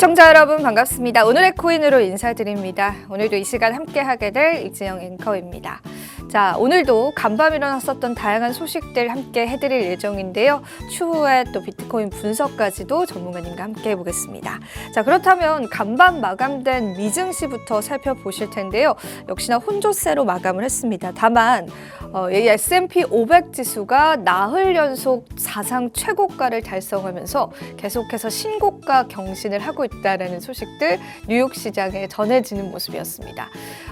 시청자 여러분 반갑습니다. 오늘의 코인으로 인사드립니다. 오늘도 이 시간 함께하게 될 이지영 앵커입니다. 자, 오늘도 간밤 일어났었던 다양한 소식들 함께 해드릴 예정인데요. 추후에 또 비트코인 분석까지도 전문가님과 함께 해보겠습니다. 자, 그렇다면 간밤 마감된 미증시부터 살펴보실 텐데요. 역시나 혼조세로 마감을 했습니다. 다만 이 S&P 500 지수가 나흘 연속 사상 최고가를 달성하면서 계속해서 신고가 경신을 하고 있다는 소식들 뉴욕 시장에 전해지는 모습이었습니다.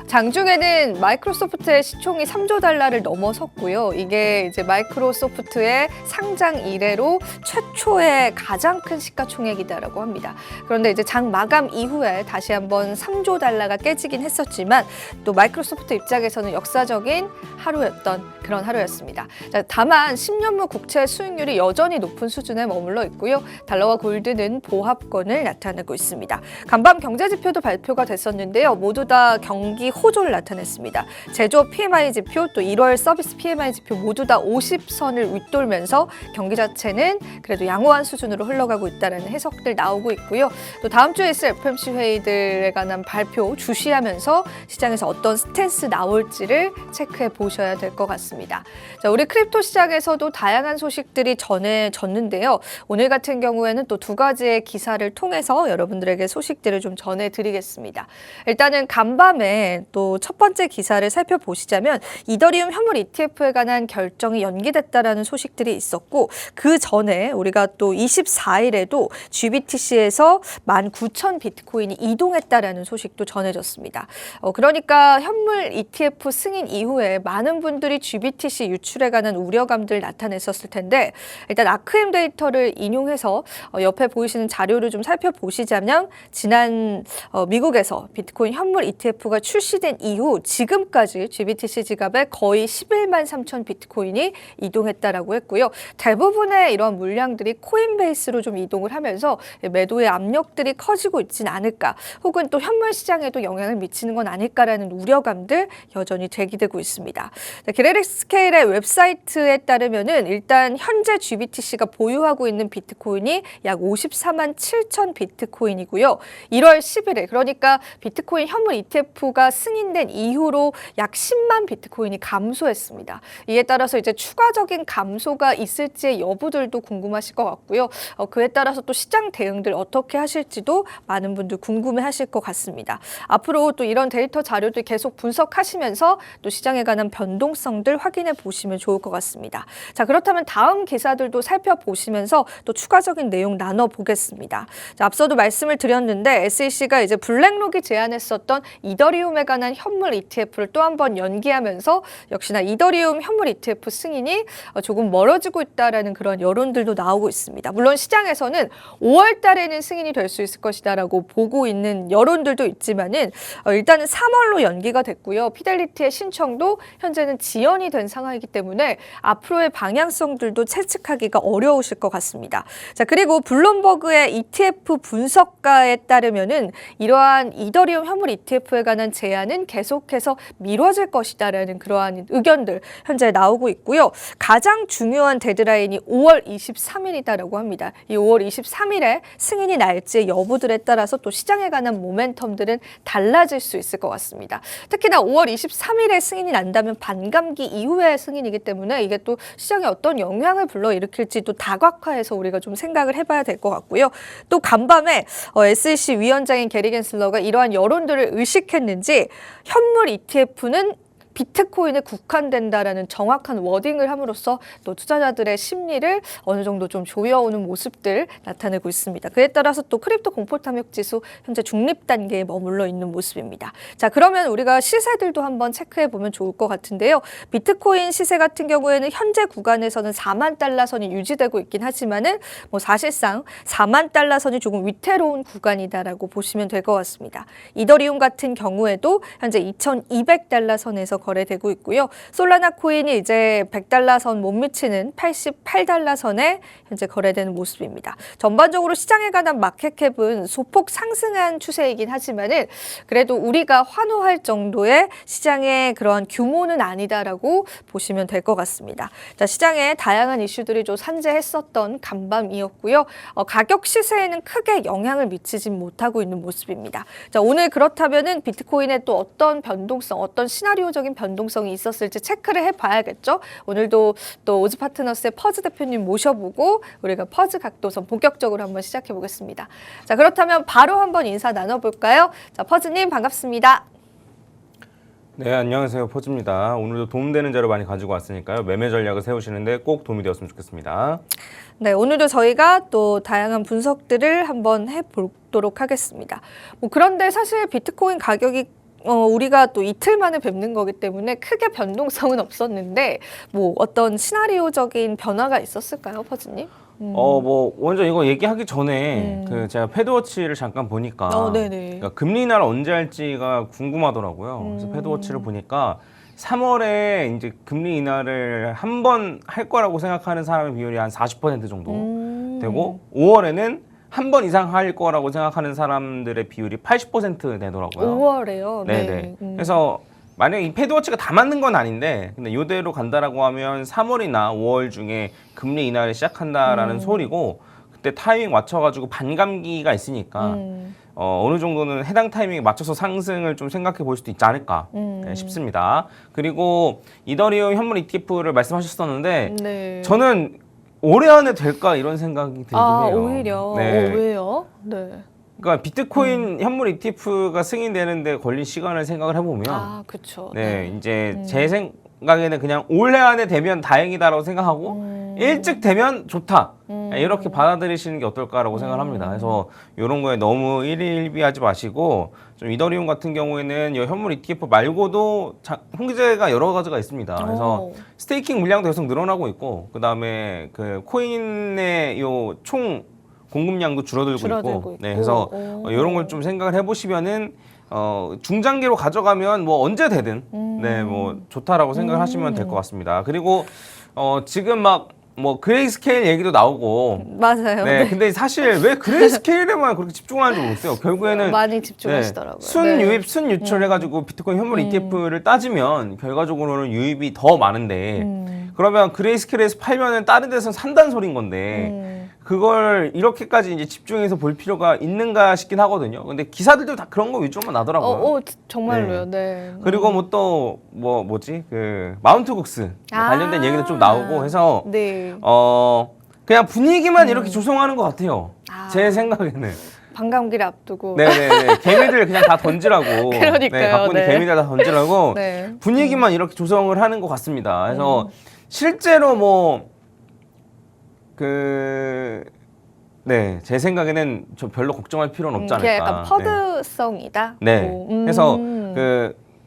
장중에는 마이크로소프트의 시총이 3조 달러를 넘어섰고요. 이게 이제 마이크로소프트의 상장 이래로 최초의 가장 큰 시가총액이다라고 합니다. 그런데 이제 장 마감 이후에 다시 한번 3조 달러가 깨지긴 했었지만 또 마이크로소프트 입장에서는 역사적인 하루였던 그런 하루였습니다. 자, 다만 10년물 국채 수익률이 여전히 높은 수준에 머물러 있고요. 달러와 골드는 보합권을 나타내고 있습니다. 간밤 경제지표도 발표가 됐었는데요. 모두 다 경기 호조를 나타냈습니다. 제조업 PMI 지표 또 1월 서비스 PMI 지표 모두 다 50선을 윗돌면서 경기 자체는 그래도 양호한 수준으로 흘러가고 있다는 해석들 나오고 있고요. 또 다음 주에 있을 FOMC 회의들에 관한 발표 주시하면서 시장에서 어떤 스탠스 나올지를 체크해 보셔야 될 것 같습니다. 자, 우리 크립토 시장에서도 다양한 소식들이 전해졌는데요. 오늘 같은 경우에는 또 두 가지의 기사를 통해서 여러분들에게 소식들을 좀 전해드리겠습니다. 일단은 간밤에 또 첫 번째 기사를 살펴보시자면 이더리움 현물 ETF에 관한 결정이 연기됐다라는 소식들이 있었고 그 전에 우리가 또 24일에도 GBTC에서 19,000 비트코인이 이동했다라는 소식도 전해졌습니다. 그러니까 현물 ETF 승인 이후에 많은 분들이 GBTC 유출에 관한 우려감들 나타냈었을 텐데 일단 아크엠 데이터를 인용해서 옆에 보이시는 자료를 좀 살펴보시자면 지난 미국에서 비트코인 현물 ETF가 출시된 이후 지금까지 GBTC 지갑에 거의 11만 3천 비트코인이 이동했다라고 했고요. 대부분의 이런 물량들이 코인베이스로 좀 이동을 하면서 매도의 압력들이 커지고 있진 않을까 혹은 또 현물 시장에도 영향을 미치는 건 아닐까라는 우려감들 여전히 제기되고 있습니다. 그레리스케일의 웹사이트에 따르면은 일단 현재 GBTC가 보유하고 있는 비트코인이 약 54만 7천 비트코인이고요. 1월 10일에 그러니까 비트코인 현물 ETF가 승인된 이후로 약 10만 비트코인이 감소했습니다. 이에 따라서 이제 추가적인 감소가 있을지의 여부들도 궁금하실 것 같고요. 그에 따라서 또 시장 대응들 어떻게 하실지도 많은 분들 궁금해하실 것 같습니다. 앞으로 또 이런 데이터 자료들 계속 분석하시면서 또 시장에 관한 변동성들 확인해 보시면 좋을 것 같습니다. 자, 그렇다면 다음 기사들도 살펴보시면서 또 추가적인 내용 나눠보겠습니다. 자, 앞서도 말씀을 드렸는데 SEC가 이제 블랙록이 제안했었던 이더리움에 관한 현물 ETF를 또 한 번 연기하면서 역시나 이더리움 현물 ETF 승인이 조금 멀어지고 있다라는 그런 여론들도 나오고 있습니다. 물론 시장에서는 5월 달에는 승인이 될 수 있을 것이다라고 보고 있는 여론들도 있지만은 일단은 3월로 연기가 됐고요. 피델리티의 신청도 현재는 지연이 된 상황이기 때문에 앞으로의 방향성들도 체측하기가 어려우실 것 같습니다. 자, 그리고 블룸버그의 ETF 분석가에 따르면은 이러한 이더리움 현물 ETF에 관한 제안은 계속해서 미뤄질 것이다라는 그러한 의견들 현재 나오고 있고요. 가장 중요한 데드라인이 5월 23일이다라고 합니다. 이 5월 23일에 승인이 날지의 여부들에 따라서 또 시장에 관한 모멘텀들은 달라질 수 있을 것 같습니다. 특히나 5월 23일에 승인이 난다면 반감기 이후의 승인이기 때문에 이게 또 시장에 어떤 영향을 불러일으킬지 또 다각화해서 우리가 좀 생각을 해봐야 될 것 같고요. 또 간밤에 SEC 위원장인 게리 겐슬러가 이러한 여론들을 의식했는지 현물 ETF는 비트코인에 국한된다라는 정확한 워딩을 함으로써 또 투자자들의 심리를 어느 정도 좀 조여오는 모습들 나타내고 있습니다. 그에 따라서 또 크립토 공포 탐욕 지수 현재 중립 단계에 머물러 있는 모습입니다. 자, 그러면 우리가 시세들도 한번 체크해 보면 좋을 것 같은데요. 비트코인 시세 같은 경우에는 현재 구간에서는 4만 달러 선이 유지되고 있긴 하지만은 사실상 4만 달러 선이 조금 위태로운 구간이다라고 보시면 될 것 같습니다. 이더리움 같은 경우에도 현재 2,200달러 선에서 거의 거래되고 있고요. 솔라나 코인이 이제 100달러 선 못 미치는 88달러 선에 현재 거래되는 모습입니다. 전반적으로 시장에 관한 마켓캡은 소폭 상승한 추세이긴 하지만은 그래도 우리가 환호할 정도의 시장의 그러한 규모는 아니다라고 보시면 될 것 같습니다. 자, 시장에 다양한 이슈들이 좀 산재했었던 간밤이었고요. 가격 시세에는 크게 영향을 미치진 못하고 있는 모습입니다. 자, 오늘 그렇다면은 비트코인에 또 어떤 변동성, 어떤 시나리오적인 변동성이 있었을지 체크를 해봐야겠죠. 오늘도 또 오즈파트너스의 퍼즈 대표님 모셔보고 우리가 퍼즈 각도선 본격적으로 한번 시작해 보겠습니다. 자, 그렇다면 바로 한번 인사 나눠볼까요? 자, 퍼즈님 반갑습니다. 네, 안녕하세요. 퍼즈입니다. 오늘도 도움되는 자료 많이 가지고 왔으니까요. 매매 전략을 세우시는데 꼭 도움이 되었으면 좋겠습니다. 네, 오늘도 저희가 또 다양한 분석들을 한번 해보도록 하겠습니다. 그런데 사실 비트코인 가격이 우리가 또 이틀 만에 뵙는 거기 때문에 크게 변동성은 없었는데 어떤 시나리오적인 변화가 있었을까요, 퍼즈님? 먼저 이거 얘기하기 전에 제가 패드워치를 잠깐 보니까 그러니까 금리 인하를 언제 할지가 궁금하더라고요. 그래서 패드워치를 보니까 3월에 이제 금리 인하를 한 번 할 거라고 생각하는 사람의 비율이 한 40% 정도 되고 5월에는 한 번 이상 할 거라고 생각하는 사람들의 비율이 80% 되더라고요. 5월에요? 네네. 그래서 만약에 이 패드워치가 다 맞는 건 아닌데 근데 이대로 간다라고 하면 3월이나 5월 중에 금리 인하를 시작한다라는 소리고 그때 타이밍 맞춰가지고 반감기가 있으니까 어느 정도는 해당 타이밍에 맞춰서 상승을 좀 생각해 볼 수도 있지 않을까 싶습니다. 그리고 이더리움 현물 ETF를 말씀하셨었는데 네. 저는 올해 안에 될까 이런 생각이 들긴 해요. 오히려? 네. 왜요? 네. 그러니까 비트코인 현물 ETF가 승인되는데 걸린 시간을 생각을 해보면 그렇죠. 네, 이제 제 생각에는 그냥 올해 안에 되면 다행이다라고 생각하고 일찍 되면 좋다 이렇게 받아들이시는 게 어떨까라고 생각을 합니다. 그래서 이런 거에 너무 일희일비하지 마시고 좀 이더리움 같은 경우에는 이 현물 ETF 말고도 홍기재가 여러 가지가 있습니다. 그래서 스테이킹 물량도 계속 늘어나고 있고 그 다음에 그 코인의 요 총 공급량도 줄어들고 있고. 네, 그래서 이런 걸 좀 생각을 해보시면은 중장기로 가져가면 뭐 언제 되든 네, 뭐 좋다라고 생각을 하시면 될 것 같습니다. 그리고 지금 막 그레이스케일 얘기도 나오고 맞아요. 네, 근데 사실 왜 그레이스케일에만 그렇게 집중하는지 모르겠어요. 결국에는 많이 집중하시더라고요. 순유입, 순유출 해가지고 비트코인 현물 ETF를 따지면 결과적으로는 유입이 더 많은데 그러면 그레이스케일에서 팔면은 다른 데서 산다는 소린 건데 그걸 이렇게까지 이제 집중해서 볼 필요가 있는가 싶긴 하거든요. 근데 기사들도 다 그런 거 위주로만 나더라고요. 정말로요. 네. 그리고 뭐지? 그 마운트국스 관련된 얘기도 좀 나오고 해서 네. 그냥 분위기만 이렇게 조성하는 것 같아요. 제 생각에는. 반감기를 앞두고. 네네네. 개미들 그냥 다 던지라고. 그러니까요. 네, 갖고 있는 개미들 다 던지라고. 네. 분위기만 이렇게 조성을 하는 것 같습니다. 그래서 실제로 제 생각에는 좀 별로 걱정할 필요는 없지 않을까. 약간 퍼드성이다. 네. 그래서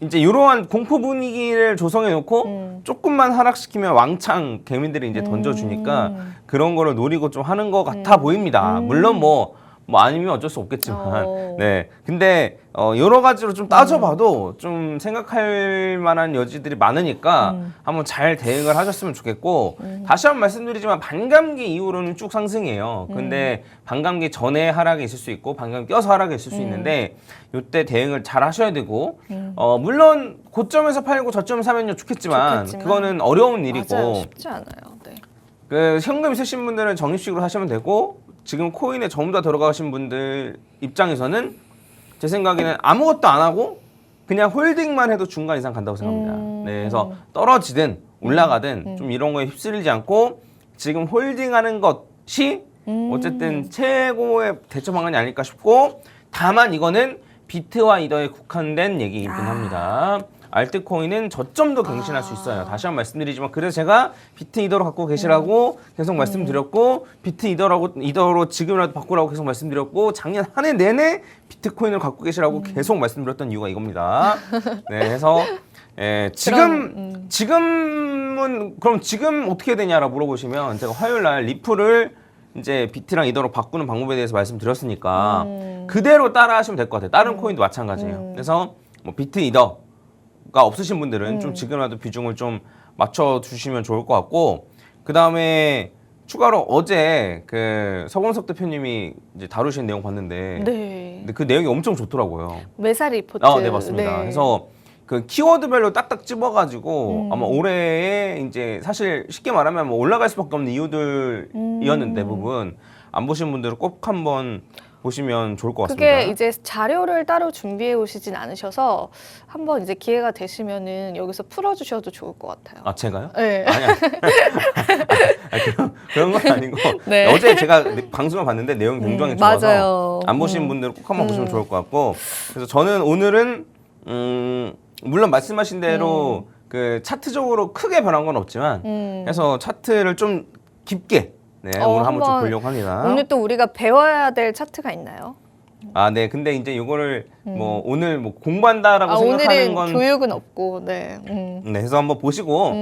이제 이러한 공포 분위기를 조성해 놓고 조금만 하락시키면 왕창 개미들이 이제 던져주니까 그런 거를 노리고 좀 하는 것 같아 보입니다. 물론 아니면 어쩔 수 없겠지만. 네. 근데, 여러 가지로 좀 따져봐도 좀 생각할 만한 여지들이 많으니까 한번 잘 대응을 하셨으면 좋겠고, 다시 한번 말씀드리지만 반감기 이후로는 쭉 상승이에요. 근데 반감기 전에 하락이 있을 수 있고, 반감기 껴서 하락이 있을 수 있는데, 이때 대응을 잘 하셔야 되고, 물론 고점에서 팔고 저점에서 사면요 좋겠지만, 그거는 어려운 일이고. 맞아요. 쉽지 않아요. 네. 현금 있으신 분들은 적립식으로 하시면 되고, 지금 코인에 전부 다 들어가신 분들 입장에서는 제 생각에는 아무것도 안 하고 그냥 홀딩만 해도 중간 이상 간다고 생각합니다. 네, 그래서 떨어지든 올라가든 좀 이런 거에 휩쓸리지 않고 지금 홀딩하는 것이 어쨌든 최고의 대처 방안이 아닐까 싶고 다만 이거는 비트와 이더에 국한된 얘기이긴 합니다. 알트코인은 저점도 갱신할 수 있어요. 다시 한번 말씀드리지만 그래서 제가 비트 이더로 갖고 계시라고 계속 말씀드렸고 비트 이더로 지금이라도 바꾸라고 계속 말씀드렸고 작년 한 해 내내 비트코인을 갖고 계시라고 계속 말씀드렸던 이유가 이겁니다. 네, 그래서 지금은 그럼 지금 어떻게 되냐라고 물어보시면 제가 화요일 날 리플을 이제 비트랑 이더로 바꾸는 방법에 대해서 말씀드렸으니까 그대로 따라 하시면 될 것 같아요. 다른 코인도 마찬가지예요. 그래서 뭐 비트 이더 없으신 분들은 좀 지금이라도 비중을 좀 맞춰주시면 좋을 것 같고, 그 다음에 추가로 어제 그 서범석 대표님이 이제 다루신 내용 봤는데, 네. 근데 그 내용이 엄청 좋더라고요. 매사 리포트. 네, 맞습니다. 네. 그래서 그 키워드별로 딱딱 집어가지고 아마 올해에 이제 사실 쉽게 말하면 뭐 올라갈 수밖에 없는 이유들이었는데 대부분 안 보신 분들은 꼭 한번 보시면 좋을 것 같습니다. 그게 이제 자료를 따로 준비해 오시진 않으셔서 한번 이제 기회가 되시면은 여기서 풀어주셔도 좋을 것 같아요. 아, 제가요? 네. 아니, 그런 건 아니고 네. 어제 제가 방송을 봤는데 내용이 굉장히 좋아서 맞아요. 안 보신 분들은 꼭 한번 보시면 좋을 것 같고, 그래서 저는 오늘은 물론 말씀하신 대로 그 차트적으로 크게 변한 건 없지만 그래서 차트를 좀 깊게 오늘 한번 좀 보려고 합니다. 오늘 또 우리가 배워야 될 차트가 있나요? 아, 네. 근데 이제 이거를 뭐 오늘 뭐 공부한다라고 생각하는 오늘은 건 교육은 없고, 네. 네, 해서 한번 보시고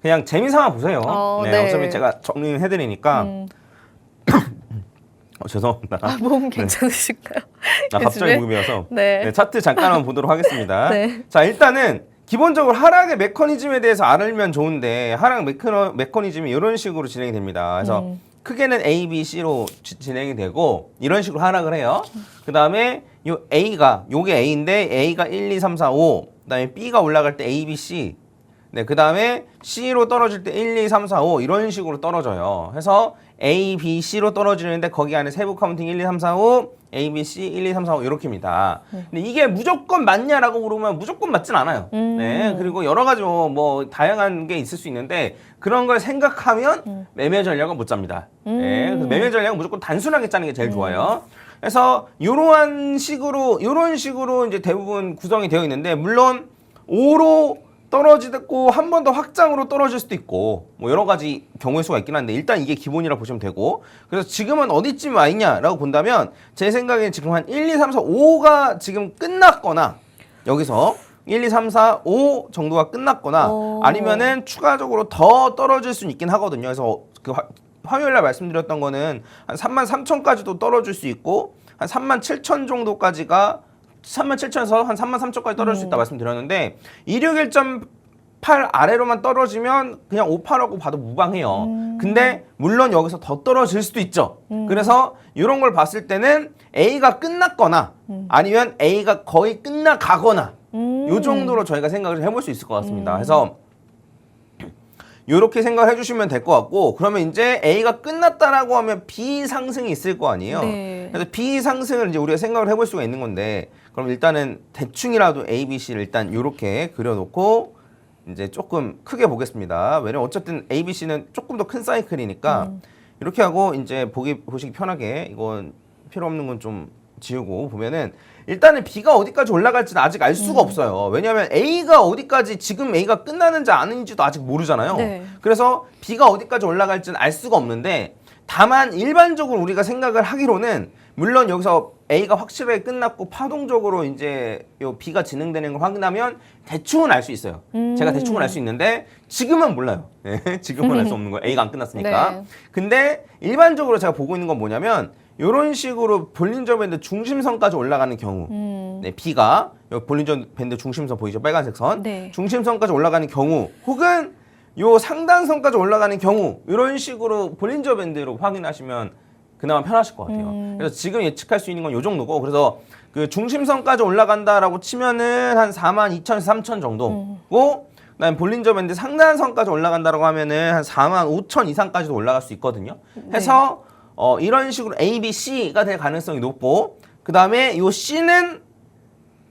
그냥 재미삼아 보세요. 네. 어차피 제가 정리해드리니까. 죄송합니다. 몸 괜찮으실까요? 갑자기 요즘에? 무급이 와서 네. 차트 잠깐 한번 보도록 하겠습니다. 네. 자, 일단은 기본적으로 하락의 메커니즘에 대해서 알면 좋은데 하락 메커니즘이 이런 식으로 진행이 됩니다. 그래서 크게는 A, B, C로 진행이 되고 이런 식으로 하락을 해요. 그 다음에 요 A가 요게 A인데 A가 1, 2, 3, 4, 5. 그 다음에 B가 올라갈 때 A, B, C. 네, 그 다음에 C로 떨어질 때 1, 2, 3, 4, 5 이런 식으로 떨어져요. 해서 A, B, C로 떨어지는데 거기 안에 세부 카운팅 1, 2, 3, 4, 5, A, B, C, 1, 2, 3, 4, 5 이렇게입니다. 근데 이게 무조건 맞냐라고 물으면 무조건 맞진 않아요. 네, 그리고 여러 가지 뭐 다양한 게 있을 수 있는데 그런 걸 생각하면 매매 전략은 못 짭니다. 네, 그래서 매매 전략은 무조건 단순하게 짜는 게 제일 좋아요. 그래서 이런 식으로 이제 대부분 구성이 되어 있는데 물론 5로 떨어지고 한 번 더 확장으로 떨어질 수도 있고 뭐 여러 가지 경우의 수가 있긴 한데 일단 이게 기본이라고 보시면 되고, 그래서 지금은 어디쯤 와 있냐라고 본다면 제 생각에는 지금 한 1, 2, 3, 4, 5가 지금 끝났거나 여기서 1, 2, 3, 4, 5 정도가 끝났거나 아니면은 추가적으로 더 떨어질 수는 있긴 하거든요. 그래서 그 화요일 날 말씀드렸던 거는 한 33,000까지도 떨어질 수 있고 한 37,000 정도까지가 37,000에서 한 33,000까지 떨어질 수 있다 말씀드렸는데 261.8 아래로만 떨어지면 그냥 58하고 봐도 무방해요. 근데 물론 여기서 더 떨어질 수도 있죠. 그래서 이런 걸 봤을 때는 A가 끝났거나 아니면 A가 거의 끝나가거나 요 정도로 저희가 생각을 해볼 수 있을 것 같습니다. 그래서 이렇게 생각을 해주시면 될 것 같고, 그러면 이제 A가 끝났다라고 하면 B 상승이 있을 거 아니에요. 네. 그래서 B 상승을 이제 우리가 생각을 해볼 수가 있는 건데, 그럼 일단은 대충이라도 A, B, C를 일단 이렇게 그려놓고 이제 조금 크게 보겠습니다. 왜냐면 어쨌든 A, B, C는 조금 더 큰 사이클이니까 이렇게 하고 이제 보시기 편하게 이건 필요 없는 건 좀 지우고 보면은 일단은 B가 어디까지 올라갈지는 아직 알 수가 없어요. 왜냐하면 A가 어디까지 지금 A가 끝나는지 아닌지도 아직 모르잖아요. 네. 그래서 B가 어디까지 올라갈지는 알 수가 없는데 다만 일반적으로 우리가 생각을 하기로는 물론 여기서 A가 확실하게 끝났고 파동적으로 이제 요 B가 진행되는 걸 확인하면 대충은 알 수 있어요. 제가 대충은 알 수 있는데 지금은 몰라요. 네, 지금은 알 수 없는 거예요. A가 안 끝났으니까. 네. 근데 일반적으로 제가 보고 있는 건 뭐냐면 이런 식으로 볼린저 밴드 중심선까지 올라가는 경우, 네, B가 볼린저 밴드 중심선 보이죠? 빨간색 선. 네. 중심선까지 올라가는 경우, 혹은 요 상단선까지 올라가는 경우, 이런 식으로 볼린저 밴드로 확인하시면 그나마 편하실 것 같아요. 그래서 지금 예측할 수 있는 건 요 정도고, 그래서 그 중심선까지 올라간다라고 치면은 한 42,000에서 3,000 정도고, 그다음에 볼린저 밴드 상단선까지 올라간다라고 하면은 한 45,000 이상까지도 올라갈 수 있거든요. 해서 이런 식으로 A, B, C가 될 가능성이 높고, 그 다음에 요 C는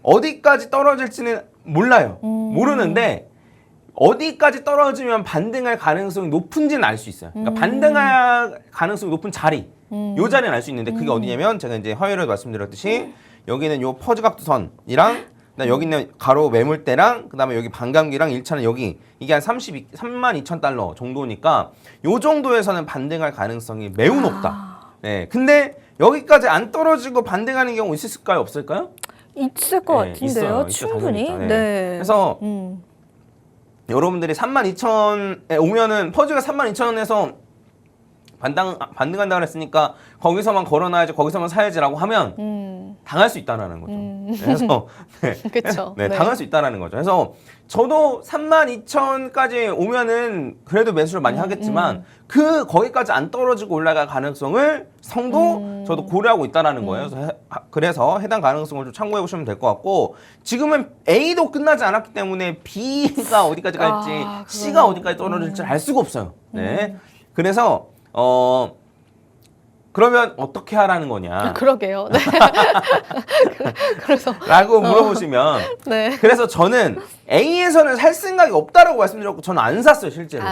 어디까지 떨어질지는 몰라요. 모르는데 어디까지 떨어지면 반등할 가능성이 높은지는 알 수 있어요. 그러니까 반등할 가능성이 높은 자리, 요 자리는 알 수 있는데 그게 어디냐면 제가 이제 화요일에 말씀드렸듯이 여기는 요 퍼즈각선이랑 여기 있는 가로 매물대랑 그다음에 여기 반감기랑 1차는 여기 이게 한 32,000달러 정도니까 요 정도에서는 반등할 가능성이 매우 높다. 네, 근데 여기까지 안 떨어지고 반등하는 경우 있을까요, 없을까요? 있을 것 네, 같은데요. 있어요. 충분히. 당연히 있죠. 네. 그래서 여러분들이 32,000에 오면은 퍼즈가 32,000에서 반등한다 그랬으니까 거기서만 걸어놔야지 거기서만 사야지라고 하면 당할 수 있다라는 거죠. 그래서 그렇죠. 네, 당할 수 있다라는 거죠. 그래서 저도 32,000까지 오면은 그래도 매수를 많이 하겠지만 그 거기까지 안 떨어지고 올라갈 가능성을 성도 저도 고려하고 있다라는 거예요. 그래서 해당 가능성을 좀 참고해 보시면 될 것 같고 지금은 A도 끝나지 않았기 때문에 B가 어디까지 갈지 C가 어디까지 떨어질지 알 수가 없어요. 네. 그래서 그러면 어떻게 하라는 거냐? 그러게요. 네. 그래서 라고 물어보시면 네. 그래서 저는 A에서는 살 생각이 없다라고 말씀드렸고 저는 안 샀어요 실제로.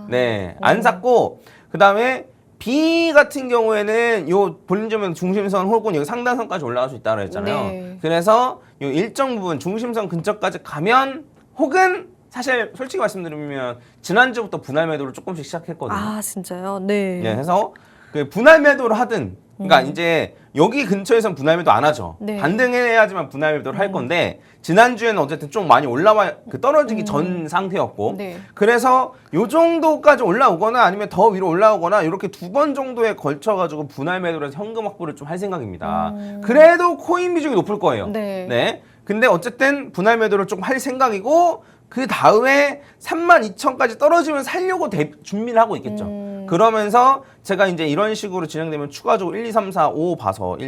네, 안 샀고 그다음에 B 같은 경우에는 요 볼륨점에서 중심선 혹은 여기 상단선까지 올라갈 수 있다고 했잖아요. 네. 그래서 요 일정 부분 중심선 근처까지 가면 혹은 사실 솔직히 말씀드리면 지난주부터 분할 매도를 조금씩 시작했거든요. 아 진짜요? 네. 네, 해서 그 분할 매도를 하든 그러니까 이제 여기 근처에선 분할 매도 안 하죠. 네. 반등해야지만 분할 매도를 할 건데 지난주에는 어쨌든 좀 많이 올라와 그 떨어지기 전 상태였고 네. 그래서 요 정도까지 올라오거나 아니면 더 위로 올라오거나 이렇게 두 번 정도에 걸쳐 가지고 분할 매도를 해서 현금 확보를 좀 할 생각입니다. 그래도 코인 비중이 높을 거예요. 네. 근데 어쨌든 분할 매도를 조금 할 생각이고 그 다음에 32,000까지 떨어지면 살려고 준비를 하고 있겠죠. 그러면서 제가 이제 이런 식으로 진행되면 추가적으로 1, 2, 3, 4, 5 봐서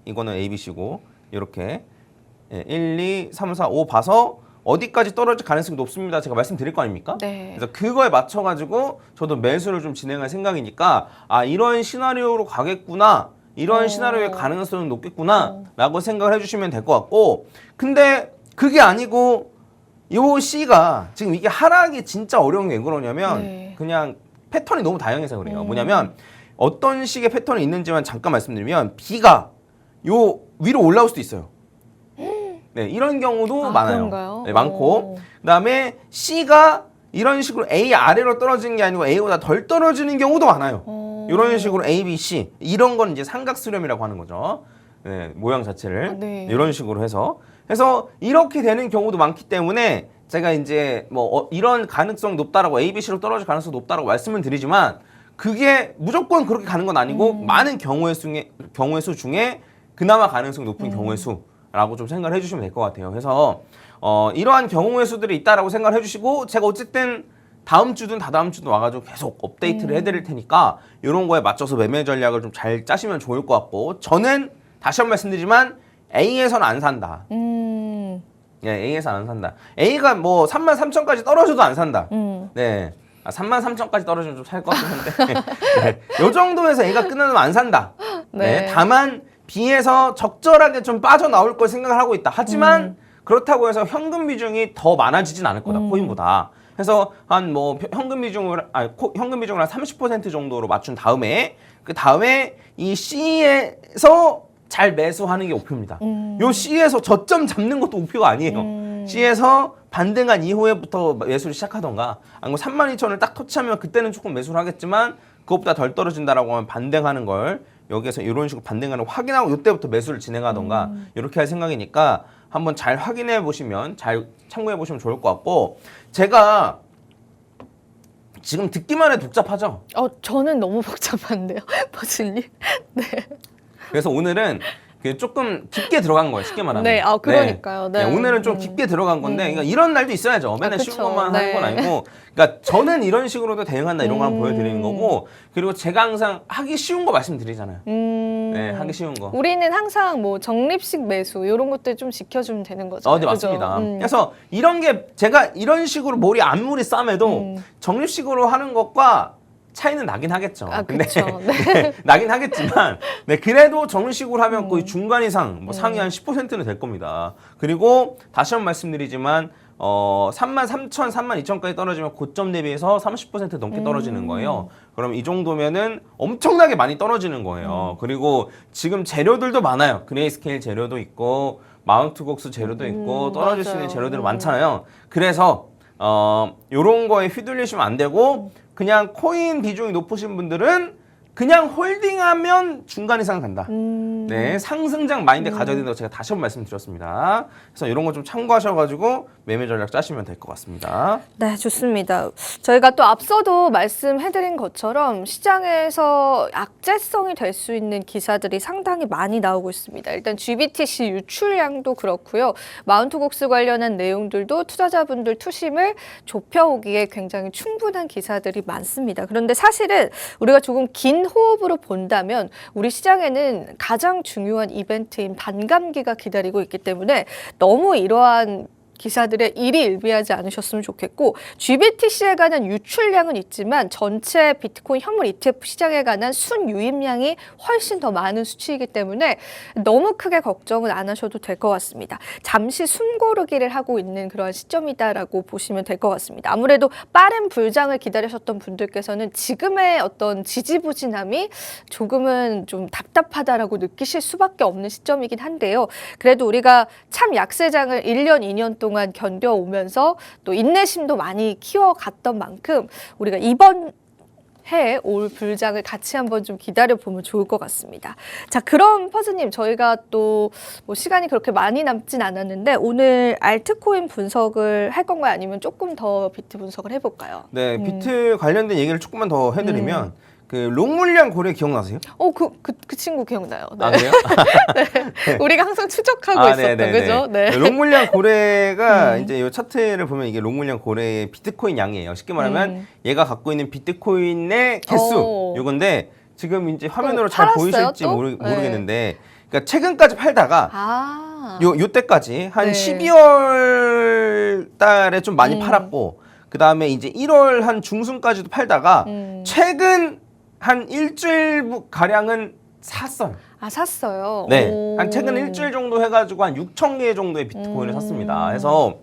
이거는 ABC고 이렇게 1, 2, 3, 4, 5 봐서 어디까지 떨어질 가능성이 높습니다. 제가 말씀드릴 거 아닙니까? 네. 그래서 그거에 맞춰가지고 저도 매수를 좀 진행할 생각이니까 아 이런 시나리오로 가겠구나. 이런 시나리오의 가능성은 높겠구나 라고 생각을 해주시면 될 것 같고 근데 그게 아니고 요 C가 지금 이게 하락이 진짜 어려운 게 왜 그러냐면 네. 그냥 패턴이 너무 다양해서 그래요. 뭐냐면 어떤 식의 패턴이 있는지만 잠깐 말씀드리면 B가 요 위로 올라올 수도 있어요. 네, 이런 경우도 많아요. 그런가요? 네, 많고 그다음에 C가 이런 식으로 A 아래로 떨어지는 게 아니고 A보다 덜 떨어지는 경우도 많아요. 이런 식으로 A, B, C 이런 건 이제 삼각수렴이라고 하는 거죠. 네, 모양 자체를 네. 이런 식으로 해서 이렇게 되는 경우도 많기 때문에 제가 이제 뭐 이런 가능성 높다라고 A, B, C로 떨어질 가능성 높다라고 말씀을 드리지만 그게 무조건 그렇게 가는 건 아니고 많은 경우의 수 중에 그나마 가능성 높은 경우의 수라고 좀 생각을 해주시면 될 것 같아요. 그래서 이러한 경우의 수들이 있다라고 생각을 해주시고 제가 어쨌든 다음 주든 다다음 주든 와가지고 계속 업데이트를 해드릴 테니까 이런 거에 맞춰서 매매 전략을 좀 잘 짜시면 좋을 것 같고 저는 다시 한 번 말씀드리지만 A에서는 안 산다. 예, A에서 안 산다. A가 뭐 33,000까지 떨어져도 안 산다. 네. 33,000까지 떨어지면 좀 살 것 같긴 한데. 네. 요 정도에서 A가 끝나면 안 산다. 네. 네. 다만 B에서 적절하게 좀 빠져나올 걸 생각을 하고 있다. 하지만 그렇다고 해서 현금 비중이 더 많아지진 않을 거다. 코인보다. 그래서 한 뭐 현금 비중을 한 30% 정도로 맞춘 다음에 그 다음에 이 C에서 잘 매수하는 게 목표입니다. 요 C에서 저점 잡는 것도 목표가 아니에요. C에서 반등한 이후에부터 매수를 시작하던가 아니면 32,000을 딱 터치하면 그때는 조금 매수를 하겠지만 그것보다 덜 떨어진다라고 하면 반등하는 걸 여기에서 이런 식으로 반등하는 걸 확인하고 이때부터 매수를 진행하던가 이렇게 할 생각이니까 한번 잘 확인해 보시면 잘 참고해 보시면 좋을 것 같고 제가 지금 듣기만 해도 복잡하죠? 저는 너무 복잡한데요, 버즈님. 네. 그래서 오늘은 조금 깊게 들어간 거예요. 쉽게 말하면. 네, 그러니까요. 네. 오늘은 좀 깊게 들어간 건데 그러니까 이런 날도 있어야죠. 맨날 그쵸. 쉬운 것만 하는 건 아니고 그러니까 저는 이런 식으로도 대응한다 이런 거 한번 보여드리는 거고 그리고 제가 항상 하기 쉬운 거 말씀드리잖아요. 네, 하기 쉬운 거. 우리는 항상 뭐 적립식 매수 이런 것들 좀 지켜주면 되는 거죠. 네, 맞습니다. 그래서 이런 게 제가 이런 식으로 머리 아무리 싸매도 적립식으로 하는 것과 차이는 나긴 하겠죠. 그렇죠. 네, 나긴 하겠지만, 네, 그래도 정식으로 하면 거의 중간 이상, 뭐 상위 한 10%는 될 겁니다. 그리고 다시 한번 말씀드리지만, 33,000, 32,000까지 떨어지면 고점 대비해서 30% 넘게 떨어지는 거예요. 그럼 이 정도면은 엄청나게 많이 떨어지는 거예요. 그리고 지금 재료들도 많아요. 그레이스케일 재료도 있고, 마운트곡스 재료도 있고, 떨어질 수 있는 재료들이 많잖아요. 그래서, 요런 거에 휘둘리시면 안 되고, 그냥 코인 비중이 높으신 분들은 그냥 홀딩하면 중간 이상 간다. 네, 상승장 마인드 가져야 된다고 제가 다시 한번 말씀드렸습니다. 그래서 이런 거 좀 참고하셔가지고 매매 전략 짜시면 될 것 같습니다. 네, 좋습니다. 저희가 또 앞서도 말씀해드린 것처럼 시장에서 악재성이 될 수 있는 기사들이 상당히 많이 나오고 있습니다. 일단 GBTC 유출량도 그렇고요. 마운트곡스 관련한 내용들도 투자자분들 투심을 좁혀오기에 굉장히 충분한 기사들이 많습니다. 그런데 사실은 우리가 조금 긴 호흡으로 본다면 우리 시장에는 가장 중요한 이벤트인 반감기가 기다리고 있기 때문에 너무 이러한 기사들의 일희일비하지 않으셨으면 좋겠고 GBTC에 관한 유출량은 있지만 전체 비트코인 현물 ETF 시장에 관한 순유입량이 훨씬 더 많은 수치이기 때문에 너무 크게 걱정은 안 하셔도 될 것 같습니다. 잠시 숨고르기를 하고 있는 그런 시점이다라고 보시면 될 것 같습니다. 아무래도 빠른 불장을 기다리셨던 분들께서는 지금의 어떤 지지부진함이 조금은 좀 답답하다라고 느끼실 수밖에 없는 시점이긴 한데요. 그래도 우리가 참 약세장을 1년, 2년 동안 견뎌오면서 또 인내심도 많이 키워갔던 만큼 우리가 이번 해에 올 불장을 같이 한번 좀 기다려보면 좋을 것 같습니다. 자, 그럼 퍼즈님 저희가 또 뭐 시간이 그렇게 많이 남진 않았는데 오늘 알트코인 분석을 할 건가요? 아니면 조금 더 비트 분석을 해볼까요? 네, 비트 관련된 얘기를 조금만 더 해드리면 그 롱물량 고래 기억나세요? 그 친구 기억나요. 네. 아, 그래요? 네. 우리가 항상 추적하고 있었던 그죠? 네. 롱물량 고래가 이제 이 차트를 보면 이게 롱물량 고래의 비트코인 양이에요. 쉽게 말하면 얘가 갖고 있는 비트코인의 개수 요건데 지금 이제 화면으로 잘 팔았어요, 보이실지 또? 모르겠는데 그러니까 최근까지 팔다가 요 때까지 한 네. 12월 달에 좀 많이 팔았고 그 다음에 이제 1월 한 중순까지도 팔다가 최근 한 일주일 가량은 샀어요. 아, 샀어요? 네. 오. 한 최근 일주일 정도 해가지고 한 6천 개 정도의 비트코인을 샀습니다. 그래서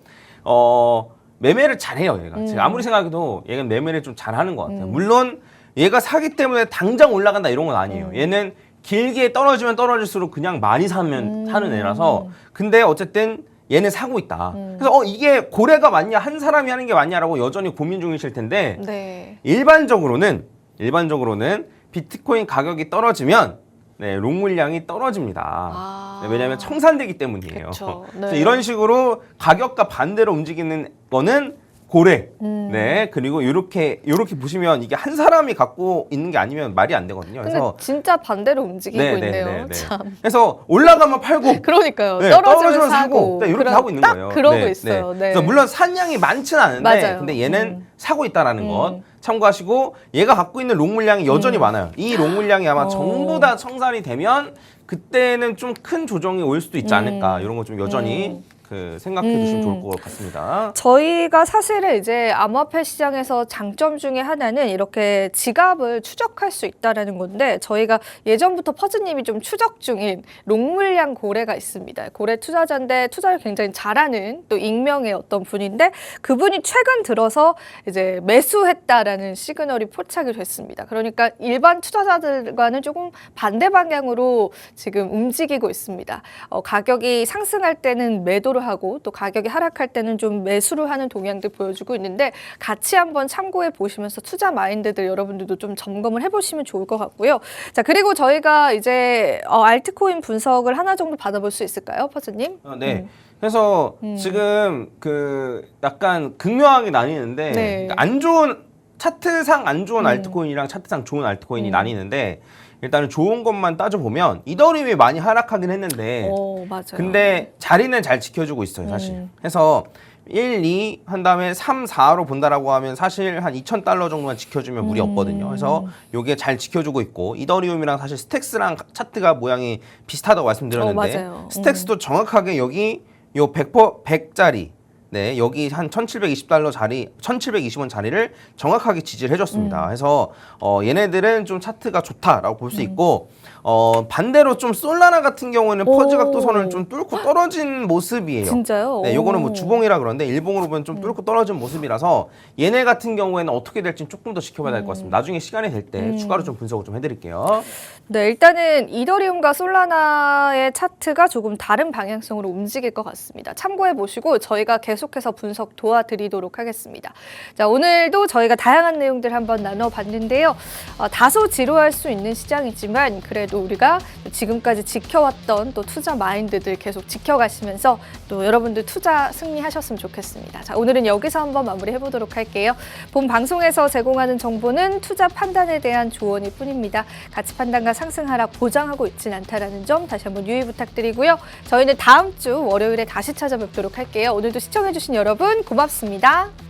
매매를 잘해요, 얘가. 제가 아무리 생각해도 얘는 매매를 좀 잘하는 것 같아요. 물론 얘가 사기 때문에 당장 올라간다 이런 건 아니에요. 얘는 길게 떨어지면 떨어질수록 그냥 많이 사는 애라서 근데 어쨌든 얘는 사고 있다. 그래서 이게 고래가 맞냐, 한 사람이 하는 게 맞냐라고 여전히 고민 중이실 텐데 네. 일반적으로는 비트코인 가격이 떨어지면 네, 롱 물량이 떨어집니다. 네, 왜냐하면 청산되기 때문이에요. 그쵸. 네. 그래서 이런 식으로 가격과 반대로 움직이는 거는 고래. 네, 그리고 이렇게 보시면 이게 한 사람이 갖고 있는 게 아니면 말이 안 되거든요. 근데 그래서 진짜 반대로 움직이고 있네요. 참. 그래서 올라가면 팔고. 그러니까요. 네, 떨어지면 사고. 네, 이렇게 하고 있는 딱 거예요. 그러고 있어요. 네. 그래서 물론 산량이 많지는 않은데, 맞아요. 근데 얘는 사고 있다라는 것 참고하시고, 얘가 갖고 있는 롱 물량이 여전히 많아요. 이 롱 물량이 아마 전부 다 청산이 되면 그때는 좀 큰 조정이 올 수도 있지 않을까 이런 거 좀 여전히 생각해 두시면 좋을 것 같습니다. 저희가 사실은 이제 암호화폐 시장에서 장점 중에 하나는 이렇게 지갑을 추적할 수 있다라는 건데 저희가 예전부터 퍼즈님이 좀 추적 중인 롱물량 고래가 있습니다. 고래 투자자인데 투자를 굉장히 잘하는 또 익명의 어떤 분인데 그분이 최근 들어서 이제 매수했다라는 시그널이 포착이 됐습니다. 그러니까 일반 투자자들과는 조금 반대 방향으로 지금 움직이고 있습니다. 가격이 상승할 때는 매도를 하고 또 가격이 하락할 때는 좀 매수를 하는 동향들 보여주고 있는데 같이 한번 참고해 보시면서 투자 마인드들 여러분들도 좀 점검을 해보시면 좋을 것 같고요. 자, 그리고 저희가 이제 알트코인 분석을 하나 정도 받아볼 수 있을까요, 퍼즈님? 네. 그래서 지금 약간 극명하게 나뉘는데 네. 그러니까 안 좋은 차트상 안 좋은 알트코인이랑 차트상 좋은 알트코인이 나뉘는데 일단은 좋은 것만 따져보면 이더리움이 많이 하락하긴 했는데 맞아요. 근데 자리는 잘 지켜주고 있어요 사실. 해서 1, 2 한 다음에 3, 4로 본다라고 하면 사실 한 $2,000 정도만 지켜주면 무리 없거든요. 그래서 요게 잘 지켜주고 있고 이더리움이랑 사실 스택스랑 차트가 모양이 비슷하다고 말씀드렸는데 맞아요. 스택스도 정확하게 여기 요 100짜리 네, 여기 한 $1,720 자리, 1,720원 자리를 정확하게 지지를 해줬습니다. 그래서 얘네들은 좀 차트가 좋다라고 볼 수 있고 반대로 좀 솔라나 같은 경우는 퍼즈 각도선을 좀 뚫고 떨어진 모습이에요. 진짜요? 네, 요거는 뭐 주봉이라 그러는데 일봉으로 보면 좀 뚫고 떨어진 모습이라서 얘네 같은 경우에는 어떻게 될지 조금 더 지켜봐야 될 것 같습니다. 나중에 시간이 될 때 추가로 좀 분석을 좀 해드릴게요. 네, 일단은 이더리움과 솔라나의 차트가 조금 다른 방향성으로 움직일 것 같습니다. 참고해 보시고 저희가 계속 계속해서 분석 도와드리도록 하겠습니다. 자, 오늘도 저희가 다양한 내용들 한번 나눠봤는데요. 다소 지루할 수 있는 시장이지만 그래도 우리가 지금까지 지켜왔던 또 투자 마인드들 계속 지켜가시면서 또 여러분들 투자 승리하셨으면 좋겠습니다. 자, 오늘은 여기서 한번 마무리해보도록 할게요. 본 방송에서 제공하는 정보는 투자 판단에 대한 조언일 뿐입니다. 가치 판단과 상승 하락 보장하고 있진 않다라는 점 다시 한번 유의 부탁드리고요. 저희는 다음 주 월요일에 다시 찾아뵙도록 할게요. 오늘도 시청해주신 여러분 고맙습니다.